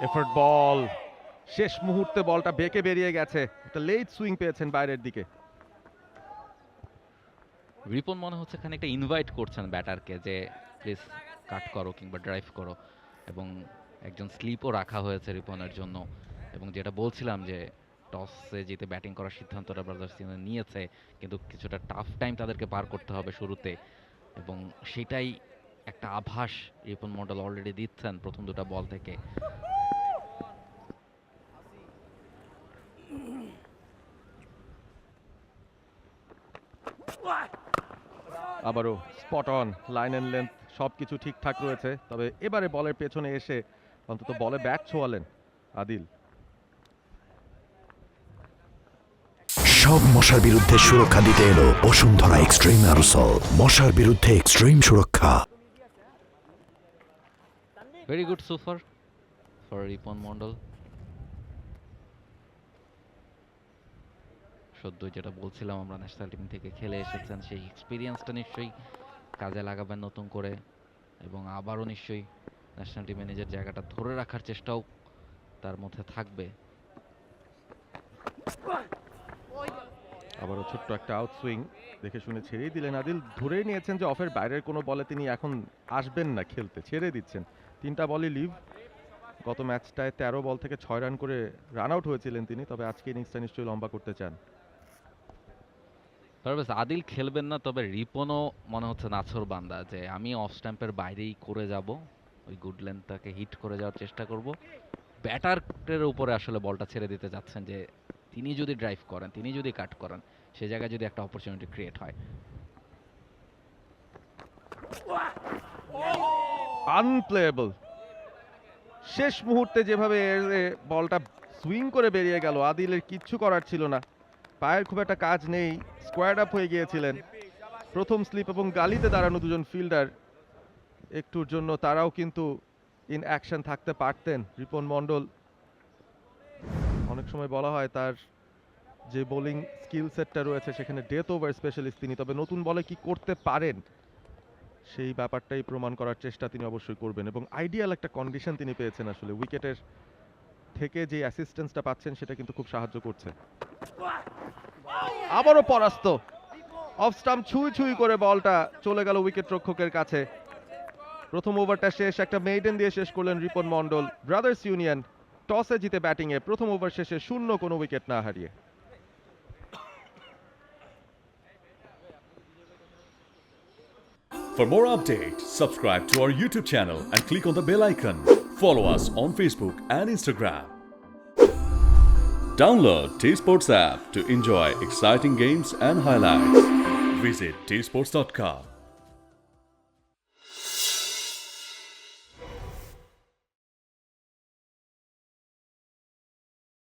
Effort বল, শেষ মুহূর্তে বলটা বেঁকে বেরিয়ে গেছে, একটা লেট সুইং পেয়েছেন বাইরের দিকে। রিপন মনে হচ্ছে খানিকটা ইনভাইট করছেন ব্যাটারকে যে প্লিজ কাট করো কিংবা ড্রাইভ করো, এবং একজন স্লিপও রাখা হয়েছে রিপনের জন্য। এবং যেটা বলছিলাম যে টসে জিতে ব্যাটিং করার সিদ্ধান্তটা ব্রাদার্স নিয়েছে, কিন্তু কিছুটা টাফ টাইম তাদেরকে পার করতে হবে শুরুতে, এবং সেটাই একটা আভাস রিপন মন্ডল অলরেডি দিচ্ছেন প্রথম দুটো বল থেকে। আবারও spot on, line and length সবকিছু ঠিকঠাক রয়েছে, তবে এবারে বলের পেছনে এসে অন্তত বলে ব্যাট ছোঁয়ালেন আদিল। সব মশার বিরুদ্ধে সুরক্ষা দিতে এলো বসুন্ধরা এক্সট্রিম অ্যারোসল, মশার বিরুদ্ধে এক্সট্রিম সুরক্ষা। Very good super for Ripon Mondal. সদ্য যেটা বলছিলাম আমরা, ন্যাশনাল টিম থেকে খেলে এসেছেন, সেই এক্সপিরিয়েন্সটা নিশ্চয়ই কাজে লাগাবেন নতুন করে, এবং আবারও নিশ্চয়ই ন্যাশনাল টিমে নিজের জায়গাটা ধরে রাখার চেষ্টাও তার মধ্যে থাকবে। আবারও ছোট্ট একটা আউট সুইং, দেখে শুনে ছেড়েই দিলেন আদিল। ধরেই নিয়েছেন যে অফের বাইরের কোনো বলে তিনি এখন আসবেন না খেলতে, ছেড়ে দিচ্ছেন। 3টা বলই লিভ। গত ম্যাচটায় 13 বল থেকে 6 রান করে রান আউট হয়েছিলেন তিনি, তবে আজকে ইনিংসটা নিশ্চয়ই লম্বা করতে চান। পারভেজ, আদিল খেলবেন না, তবে রিপনও মনে হচ্ছে নাছর বান্দা যে আমি অফ স্ট্যাম্পের বাইরেই করে যাব, ওই গুড লেন্থটাকে হিট করে যাওয়ার চেষ্টা করব। ব্যাটারের উপরে আসলে বলটা ছেড়ে দিতে যাচ্ছেন যে তিনি যদি ড্রাইভ করেন, তিনি যদি কাট করেন, সে জায়গায় যদি একটা অপরচুনিটি ক্রিয়েট হয়। আনপ্লেয়েবল, শেষ মুহূর্তে যেভাবে বলটা সুইং করে বেরিয়ে গেল, আদিলের কিচ্ছু করার ছিল না। পায়ের খুব একটা কাজ নেই, স্কোয়াড আপ হয়ে গিয়েছিলেন। প্রথম স্লিপ এবং গালিতে দাঁড়ানো দুজন ফিল্ডার, একটুর জন্য তারাও কিন্তু ইন অ্যাকশন থাকতে পারতেন। রিপন মন্ডল, অনেক সময় বলা হয় তার যে বোলিং স্কিল সেটটা রয়েছে সেখানে ডেথ ওভার স্পেশালিস্ট তিনি, তবে নতুন বলে কি করতে পারেন সেই ব্যাপারটাই প্রমাণ করার চেষ্টা তিনি অবশ্যই করবেন। এবং আইডিয়াল একটা কন্ডিশন তিনি পেয়েছেন, আসলে উইকেটের থেকে যে অ্যাসিস্ট্যান্সটা পাচ্ছেন সেটা কিন্তু খুব সাহায্য করছে। আবারও পরাস্ত, অফ স্টাম্প ছুঁই ছুঁই করে বলটা চলে গেল উইকেট রক্ষকের কাছে। প্রথম ওভারটা শেষ, একটা মেইডেন দিয়ে শেষ করলেন রিপন মন্ডল। ব্রাদার্স ইউনিয়ন টসে জিতে ব্যাটিংয়ে, প্রথম ওভার শেষে শূন্য, কোনো উইকেট না হারিয়ে। For more updates, subscribe to our YouTube channel and click on the bell icon. Follow us on Facebook and Instagram. Download T-Sports app to enjoy exciting games and highlights. Visit tsports.com.